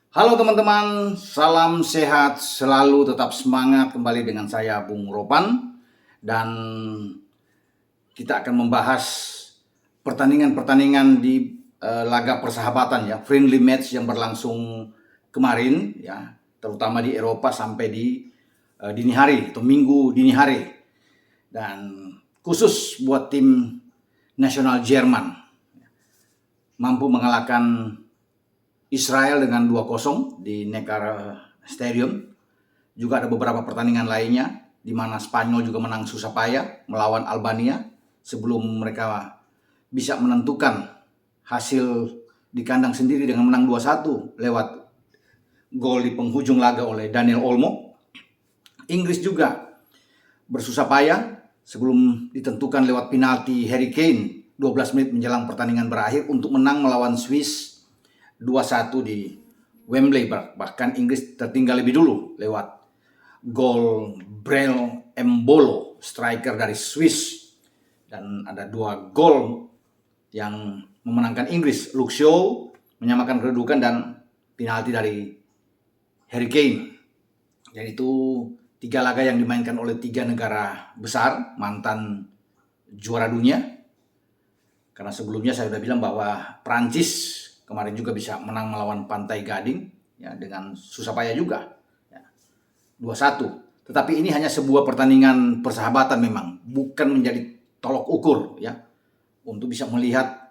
Halo teman-teman, salam sehat selalu, tetap semangat. Kembali dengan saya Bung Ropan, dan kita akan membahas pertandingan-pertandingan di laga persahabatan ya, friendly match yang berlangsung kemarin ya, terutama di Eropa sampai di dini hari atau minggu dini hari. Dan khusus buat tim nasional Jerman mampu mengalahkan Israel dengan 2-0 di Neckar Stadium. Juga ada beberapa pertandingan lainnya di mana Spanyol juga menang susah payah melawan Albania sebelum mereka bisa menentukan hasil di kandang sendiri dengan menang 2-1 lewat gol di penghujung laga oleh Daniel Olmo. Inggris juga bersusah payah sebelum ditentukan lewat penalti Harry Kane 12 menit menjelang pertandingan berakhir untuk menang melawan Swiss 2-1 di Wembley. Bahkan Inggris tertinggal lebih dulu lewat gol Breel Embolo, striker dari Swiss, dan ada 2 gol yang memenangkan Inggris. Luke Shaw menyamakan kedudukan dan penalti dari Harry Kane. Jadi itu 3 laga yang dimainkan oleh 3 negara besar mantan juara dunia. Karena sebelumnya saya sudah bilang bahwa Prancis kemarin juga bisa menang melawan Pantai Gading ya, dengan susah payah juga. 2-1. Tetapi ini hanya sebuah pertandingan persahabatan memang, bukan menjadi tolok ukur ya untuk bisa melihat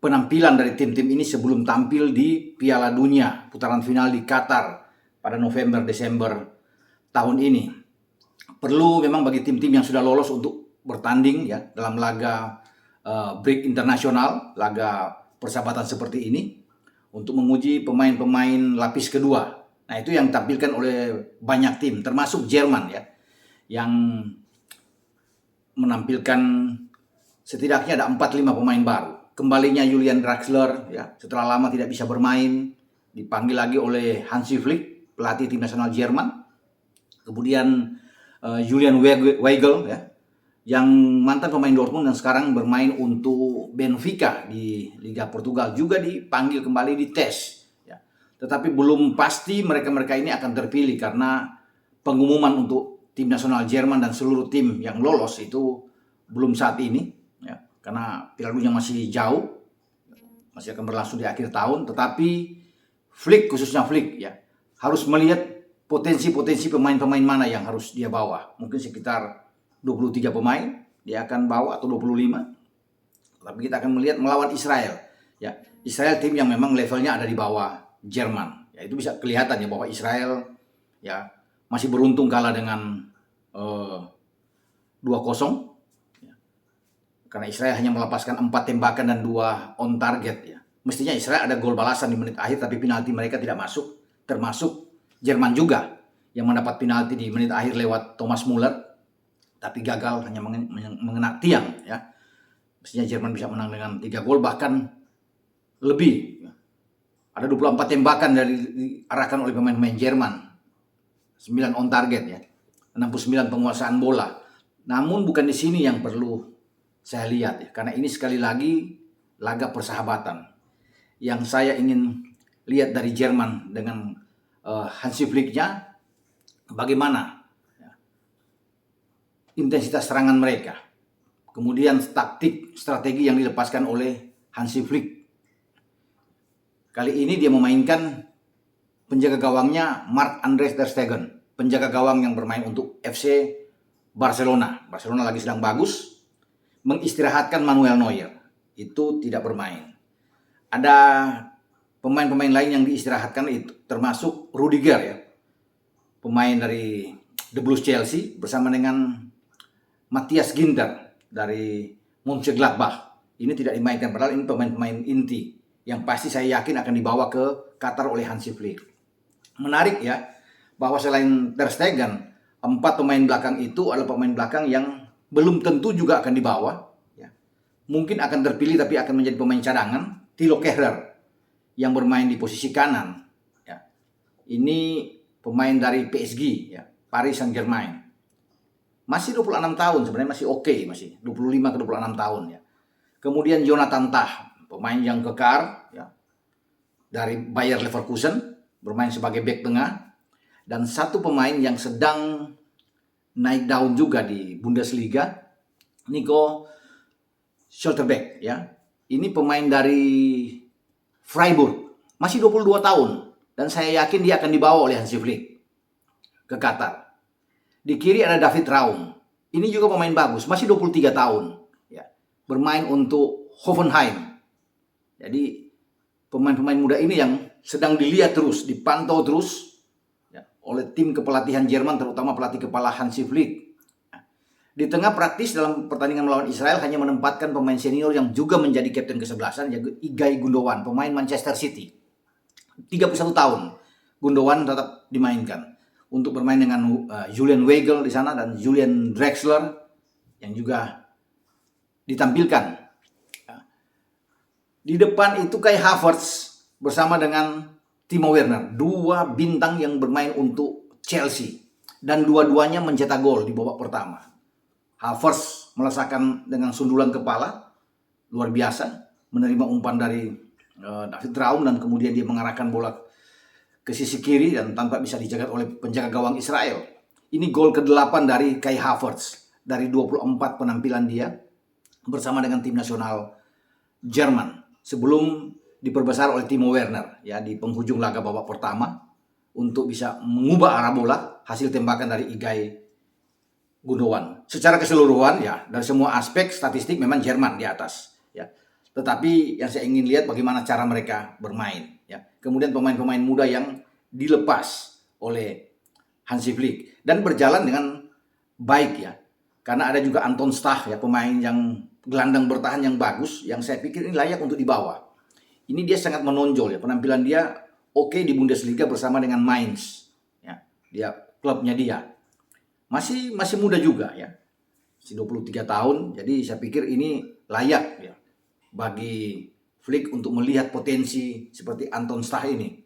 penampilan dari tim-tim ini sebelum tampil di Piala Dunia putaran final di Qatar pada November Desember tahun ini. Perlu memang bagi tim-tim yang sudah lolos untuk bertanding ya dalam laga break internasional, laga persahabatan seperti ini, untuk menguji pemain-pemain lapis kedua. Nah, itu yang ditampilkan oleh banyak tim, termasuk Jerman ya, yang menampilkan setidaknya ada 4-5 pemain baru. Kembalinya Julian Draxler ya, setelah lama tidak bisa bermain, dipanggil lagi oleh Hansi Flick, pelatih tim nasional Jerman. Kemudian Julian Weigl ya, yang mantan pemain Dortmund dan sekarang bermain untuk Benfica di Liga Portugal, juga dipanggil kembali di tes. Tetapi belum pasti mereka-mereka ini akan terpilih karena pengumuman untuk tim nasional Jerman dan seluruh tim yang lolos itu belum saat ini ya, karena Piala Dunia masih jauh, masih akan berlangsung di akhir tahun. Tetapi Flick, khususnya Flick ya, harus melihat potensi-potensi pemain-pemain mana yang harus dia bawa. Mungkin sekitar 23 pemain dia akan bawa atau 25. Tapi kita akan melihat melawan Israel ya. Israel tim yang memang levelnya ada di bawah Jerman. Ya, itu bisa kelihatan ya bahwa Israel ya masih beruntung kalah dengan 2-0. Ya. Karena Israel hanya melepaskan 4 tembakan dan 2 on target ya. Mestinya Israel ada gol balasan di menit akhir, tapi penalti mereka tidak masuk. Termasuk Jerman juga yang mendapat penalti di menit akhir lewat Thomas Muller, tapi gagal, hanya mengena tiang ya. Mestinya Jerman bisa menang dengan 3 gol bahkan lebih. Ada 24 tembakan dari diarahkan oleh pemain-pemain Jerman. 9 on target ya. 69 penguasaan bola. Namun bukan di sini yang perlu saya lihat ya, karena ini sekali lagi laga persahabatan. Yang saya ingin lihat dari Jerman dengan Hansi Flick-nya, bagaimana ya, intensitas serangan mereka. Kemudian taktik, strategi yang dilepaskan oleh Hansi Flick. Kali ini dia memainkan penjaga gawangnya Marc-André ter Stegen, penjaga gawang yang bermain untuk FC Barcelona. Barcelona lagi sedang bagus, mengistirahatkan Manuel Neuer, itu tidak bermain. Ada pemain-pemain lain yang diistirahatkan, itu termasuk Rudiger ya, pemain dari The Blues Chelsea, bersama dengan Matthias Ginter dari Mönchengladbach. Ini tidak dimainkan, padahal ini pemain-pemain inti yang pasti saya yakin akan dibawa ke Qatar oleh Hansi Flick. Menarik ya, bahwa selain ter Stegen, 4 pemain belakang itu adalah pemain belakang yang belum tentu juga akan dibawa ya. Mungkin akan terpilih tapi akan menjadi pemain cadangan. Thilo Kehrer yang bermain di posisi kanan ya. Ini pemain dari PSG ya, Paris Saint-Germain. Masih 26 tahun, sebenarnya masih oke, masih 25 ke 26 tahun ya. Kemudian Jonathan Tah, pemain yang kekar ya, dari Bayer Leverkusen, bermain sebagai bek tengah, dan satu pemain yang sedang naik daun juga di Bundesliga, Nico Schlotterbeck ya. Ini pemain dari Freiburg, masih 22 tahun, dan saya yakin dia akan dibawa oleh Hansi Flick ke Qatar. Di kiri ada David Raum. Ini juga pemain bagus, masih 23 tahun ya. Bermain untuk Hoffenheim. Jadi pemain-pemain muda ini yang sedang dilihat terus, dipantau terus ya, oleh tim kepelatihan Jerman, terutama pelatih kepala Hansi Flick. Di tengah praktis dalam pertandingan melawan Israel hanya menempatkan pemain senior yang juga menjadi kapten ke-11, yaitu Ilkay Gundogan, pemain Manchester City. 31 tahun, Gundogan tetap dimainkan untuk bermain dengan Julian Weigl di sana dan Julian Draxler yang juga ditampilkan. Di depan itu Kai Havertz bersama dengan Timo Werner, dua bintang yang bermain untuk Chelsea dan dua-duanya mencetak gol di babak pertama. Havertz melesakan dengan sundulan kepala luar biasa, menerima umpan dari David Raum dan kemudian dia mengarahkan bola ke sisi kiri dan tanpa bisa dijaga oleh penjaga gawang Israel. Ini gol ke-8 dari Kai Havertz dari 24 penampilan dia bersama dengan tim nasional Jerman sebelum diperbesar oleh Timo Werner ya di penghujung laga babak pertama untuk bisa mengubah arah bola hasil tembakan dari Ilkay Gundogan. Secara keseluruhan ya dari semua aspek statistik memang Jerman di atas ya. Tetapi yang saya ingin lihat bagaimana cara mereka bermain ya. Kemudian pemain-pemain muda yang dilepas oleh Hansi Flick dan berjalan dengan baik ya. Karena ada juga Anton Stach ya, pemain yang gelandang bertahan yang bagus yang saya pikir ini layak untuk dibawa. Ini dia sangat menonjol ya, penampilan dia oke di Bundesliga bersama dengan Mainz ya. Dia klubnya dia. Masih muda juga ya. Masih 23 tahun. Jadi saya pikir ini layak ya bagi Flick untuk melihat potensi seperti Anton Stach ini.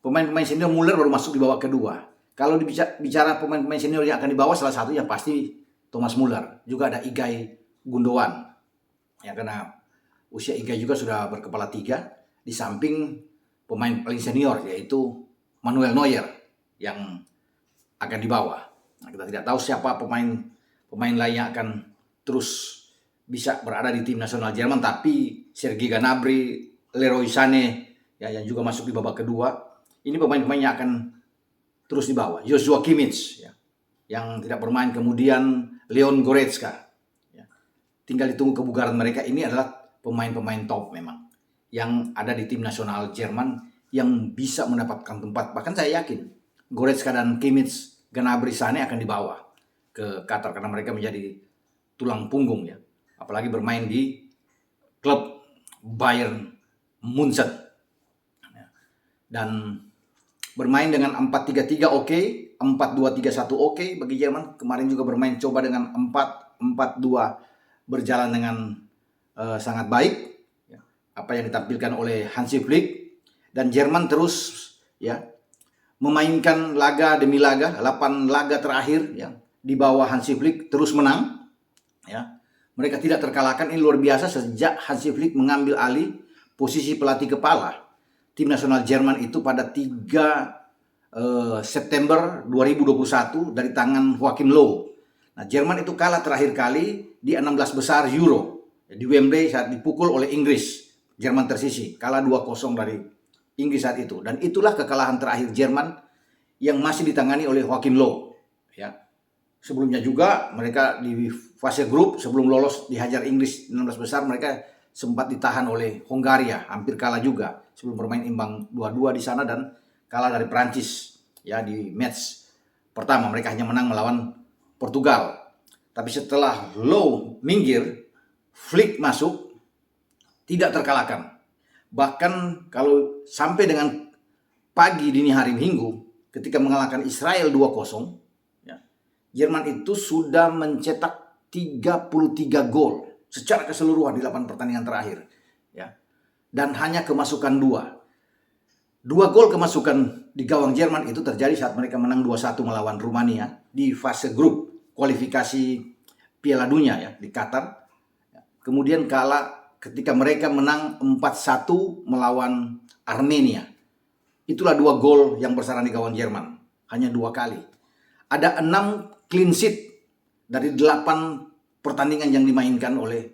Pemain-pemain senior Muller baru masuk di babak kedua. Kalau bicara pemain-pemain senior yang akan dibawa salah satu ya pasti Thomas Muller. Juga ada Ilkay Gundogan. Ya karena usia Ilkay juga sudah berkepala 3 di samping pemain paling senior yaitu Manuel Neuer yang akan dibawa. Nah, kita tidak tahu siapa pemain lain yang akan terus bisa berada di tim nasional Jerman, tapi Serge Gnabry, Leroy Sané ya yang juga masuk di babak kedua. Ini pemain-pemain yang akan terus dibawa. Joshua Kimmich ya, yang tidak bermain, kemudian Leon Goretzka. Ya. Tinggal ditunggu kebugaran mereka. Ini adalah pemain-pemain top memang yang ada di tim nasional Jerman yang bisa mendapatkan tempat. Bahkan saya yakin Goretzka dan Kimmich, Gnabry, Sané akan dibawa ke Qatar karena mereka menjadi tulang punggung ya. Apalagi bermain di klub Bayern Munchen. Dan bermain dengan 4-3-3 oke, 4-2-3-1 oke bagi Jerman. Kemarin juga bermain coba dengan 4-4-2 berjalan dengan sangat baik. Apa yang ditampilkan oleh Hansi Flick, dan Jerman terus ya memainkan laga demi laga, 8 laga terakhir ya di bawah Hansi Flick terus menang ya. Mereka tidak terkalahkan, ini luar biasa sejak Hansi Flick mengambil alih posisi pelatih kepala tim nasional Jerman itu pada 3 September 2021 dari tangan Joachim Löw. Nah, Jerman itu kalah terakhir kali di 16 besar Euro di Wembley saat dipukul oleh Inggris. Jerman tersisih, kalah 2-0 dari Inggris saat itu. Dan itulah kekalahan terakhir Jerman yang masih ditangani oleh Joachim Löw. Ya. Sebelumnya juga mereka di fase grup sebelum lolos dihajar Inggris 16 besar, mereka sempat ditahan oleh Hongaria, hampir kalah juga sebelum bermain imbang 2-2 di sana dan kalah dari Prancis ya di match pertama. Mereka hanya menang melawan Portugal. Tapi setelah Löw minggir, Flick masuk, tidak terkalahkan. Bahkan kalau sampai dengan pagi dini hari Minggu ketika mengalahkan Israel 2-0, ya, Jerman itu sudah mencetak 33 gol secara keseluruhan di 8 pertandingan terakhir. Ya. Dan hanya kemasukan 2 gol kemasukan di gawang Jerman itu terjadi saat mereka menang 2-1 melawan Rumania di fase grup kualifikasi Piala Dunia ya di Qatar. Kemudian kalah ketika mereka menang 4-1 melawan Armenia Itulah 2 gol yang bersarang di gawang Jerman. Hanya 2 kali. Ada 6 clean sheet dari 8 pertandingan yang dimainkan oleh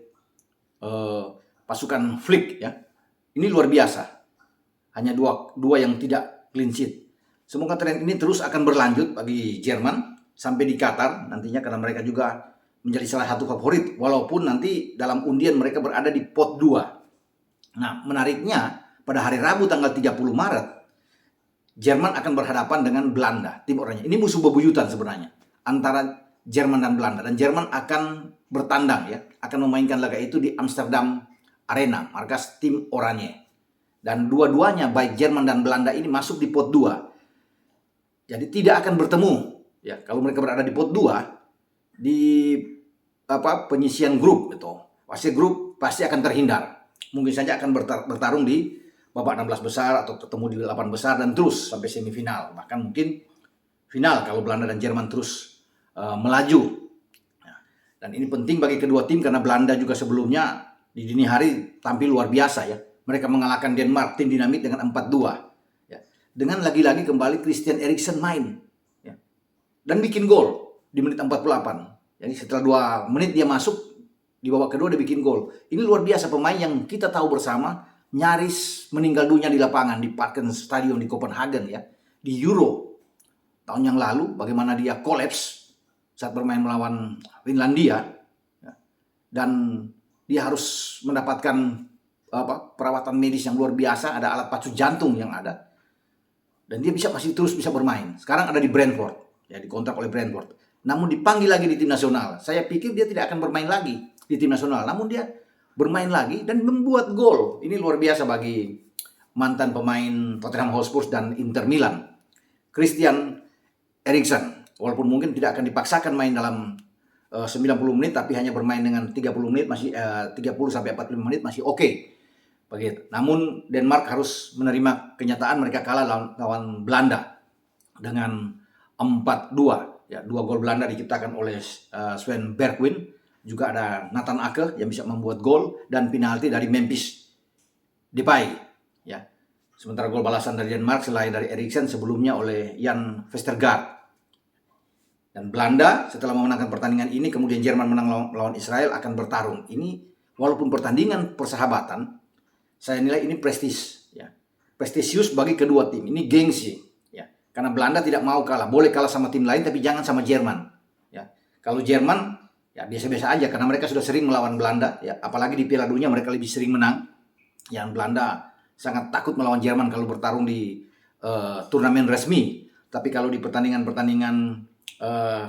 pasukan Flick ya. Ini luar biasa. Hanya dua yang tidak clean sheet. Semoga tren ini terus akan berlanjut bagi Jerman sampai di Qatar nantinya, karena mereka juga menjadi salah satu favorit walaupun nanti dalam undian mereka berada di pot 2. Nah, menariknya pada hari Rabu tanggal 30 Maret Jerman akan berhadapan dengan Belanda, tim oranye. Ini musuh bebuyutan sebenarnya antara Jerman dan Belanda, dan Jerman akan bertandang ya, akan memainkan laga itu di Amsterdam Arena, markas tim oranye. Dan dua-duanya baik Jerman dan Belanda ini masuk di pot 2. Jadi tidak akan bertemu ya, kalau mereka berada di pot 2 di penyisian grup itu. Pasti grup pasti akan terhindar. Mungkin saja akan bertarung di babak 16 besar atau ketemu di 8 besar dan terus sampai semifinal. Bahkan mungkin final kalau Belanda dan Jerman terus melaju. Dan ini penting bagi kedua tim karena Belanda juga sebelumnya di dini hari tampil luar biasa ya. Mereka mengalahkan Denmark, tim dinamit, dengan 4-2. Ya. Dengan lagi-lagi kembali Christian Eriksen main. Ya. Dan bikin gol di menit 48. Jadi setelah 2 menit dia masuk, di babak kedua dia bikin gol. Ini luar biasa, pemain yang kita tahu bersama nyaris meninggal dunia di lapangan di Parken Stadion di Copenhagen ya. Di Euro tahun yang lalu, bagaimana dia kolaps saat bermain melawan Finlandia. Ya. Dan dia harus mendapatkan perawatan medis yang luar biasa, ada alat pacu jantung yang ada, dan dia masih terus bisa bermain. Sekarang ada di Brentford, ya dikontrak oleh Brentford. Namun dipanggil lagi di tim nasional. Saya pikir dia tidak akan bermain lagi di tim nasional, namun dia bermain lagi dan membuat gol. Ini luar biasa bagi mantan pemain Tottenham Hotspur dan Inter Milan, Christian Eriksen. Walaupun mungkin tidak akan dipaksakan main dalam 90 menit, tapi hanya bermain dengan 30 menit masih 30 sampai 45 menit masih oke. Begitu. Namun Denmark harus menerima kenyataan mereka kalah lawan Belanda dengan 4-2. Ya, 2 gol Belanda diciptakan oleh Sven Bergwijn, juga ada Nathan Ake yang bisa membuat gol, dan penalti dari Memphis Depay. Ya. Sementara gol balasan dari Denmark selain dari Eriksen sebelumnya oleh Jan Vestergaard. Dan Belanda setelah memenangkan pertandingan ini, kemudian Jerman menang lawan Israel, akan bertarung. Ini walaupun pertandingan persahabatan, saya nilai ini prestis, ya. Prestisius bagi kedua tim. Ini gengsi, ya. Karena Belanda tidak mau kalah. Boleh kalah sama tim lain, tapi jangan sama Jerman. Ya. Kalau Jerman, ya biasa-biasa aja, karena mereka sudah sering melawan Belanda. Ya. Apalagi di Piala Dunia mereka lebih sering menang. Yang Belanda sangat takut melawan Jerman kalau bertarung di turnamen resmi. Tapi kalau di pertandingan-pertandingan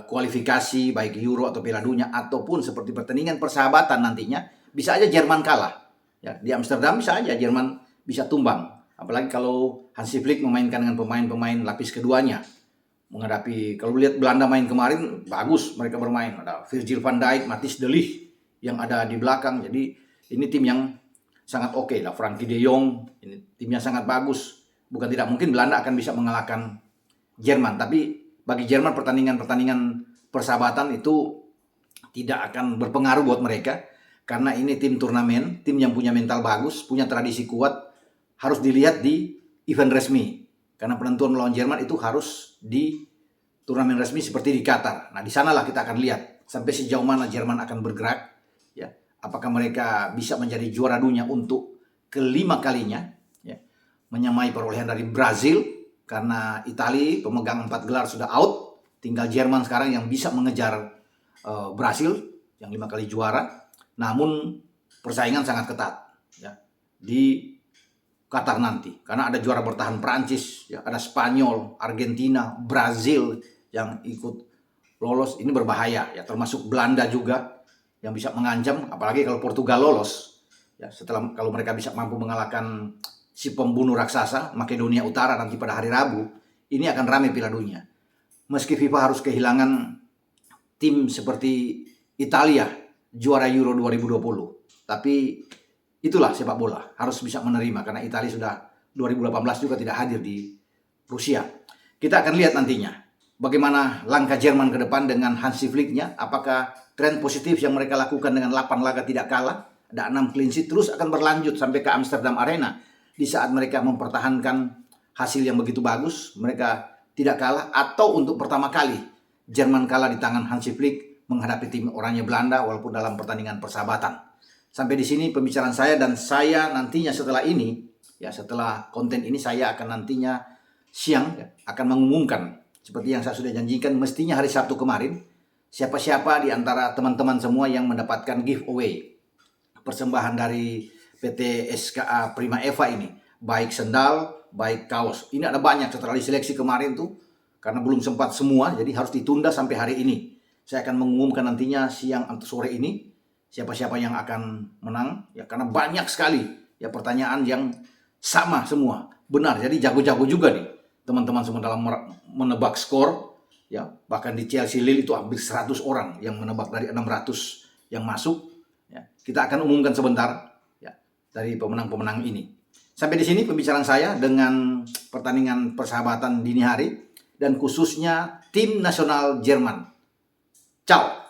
kualifikasi, baik Euro atau Piala Dunia, ataupun seperti pertandingan persahabatan nantinya, bisa aja Jerman kalah. Ya, di Amsterdam bisa aja Jerman bisa tumbang. Apalagi kalau Hansi Flick memainkan dengan pemain-pemain lapis keduanya. Menghadapi, kalau lihat Belanda main kemarin, bagus mereka bermain. Ada Virgil van Dijk, Matthijs de Ligt yang ada di belakang. Jadi ini tim yang sangat oke lah. Frankie de Jong, ini timnya sangat bagus. Bukan tidak mungkin Belanda akan bisa mengalahkan Jerman. Tapi bagi Jerman pertandingan-pertandingan persahabatan itu tidak akan berpengaruh buat mereka. Karena ini tim turnamen, tim yang punya mental bagus, punya tradisi kuat, harus dilihat di event resmi. Karena penentuan melawan Jerman itu harus di turnamen resmi seperti di Qatar. Nah, di sanalah kita akan lihat sampai sejauh mana Jerman akan bergerak. Ya, apakah mereka bisa menjadi juara dunia untuk ke-5 kalinya, ya, menyamai perolehan dari Brazil, karena Italia pemegang 4 gelar sudah out. Tinggal Jerman sekarang yang bisa mengejar Brazil yang 5 kali juara. Namun persaingan sangat ketat ya di Qatar nanti, karena ada juara bertahan Prancis, ya, ada Spanyol, Argentina, Brazil yang ikut lolos. Ini berbahaya ya, termasuk Belanda juga yang bisa mengancam, apalagi kalau Portugal lolos ya, setelah kalau mereka bisa mampu mengalahkan si pembunuh raksasa Makedonia Utara nanti pada hari Rabu. Ini akan ramai Piala Dunia. Meski FIFA harus kehilangan tim seperti Italia juara Euro 2020. Tapi itulah sepak bola, harus bisa menerima karena Italia sudah 2018 juga tidak hadir di Rusia. Kita akan lihat nantinya bagaimana langkah Jerman ke depan dengan Hansi Flick-nya. Apakah tren positif yang mereka lakukan dengan 8 laga tidak kalah, ada 6 clean sheet, terus akan berlanjut sampai ke Amsterdam Arena di saat mereka mempertahankan hasil yang begitu bagus, mereka tidak kalah, atau untuk pertama kali Jerman kalah di tangan Hansi Flick menghadapi tim oranye Belanda walaupun dalam pertandingan persahabatan. Sampai di sini pembicaraan saya, dan saya nantinya setelah ini, ya setelah konten ini saya akan nantinya siang ya, akan mengumumkan seperti yang saya sudah janjikan mestinya hari Sabtu kemarin, siapa-siapa di antara teman-teman semua yang mendapatkan giveaway persembahan dari PT SKA Prima Eva ini, baik sendal, baik kaos. Ini ada banyak setelah diseleksi kemarin tuh, karena belum sempat semua, jadi harus ditunda sampai hari ini. Saya akan mengumumkan nantinya siang atau sore ini siapa-siapa yang akan menang, ya karena banyak sekali ya pertanyaan yang sama semua. Benar, jadi jago-jago juga nih teman-teman semua dalam menebak skor. Ya, bahkan di Chelsea Lille itu hampir 100 orang yang menebak dari 600 yang masuk. Ya, kita akan umumkan sebentar ya dari pemenang-pemenang ini. Sampai di sini pembicaraan saya dengan pertandingan persahabatan dini hari dan khususnya tim nasional Jerman. Ciao.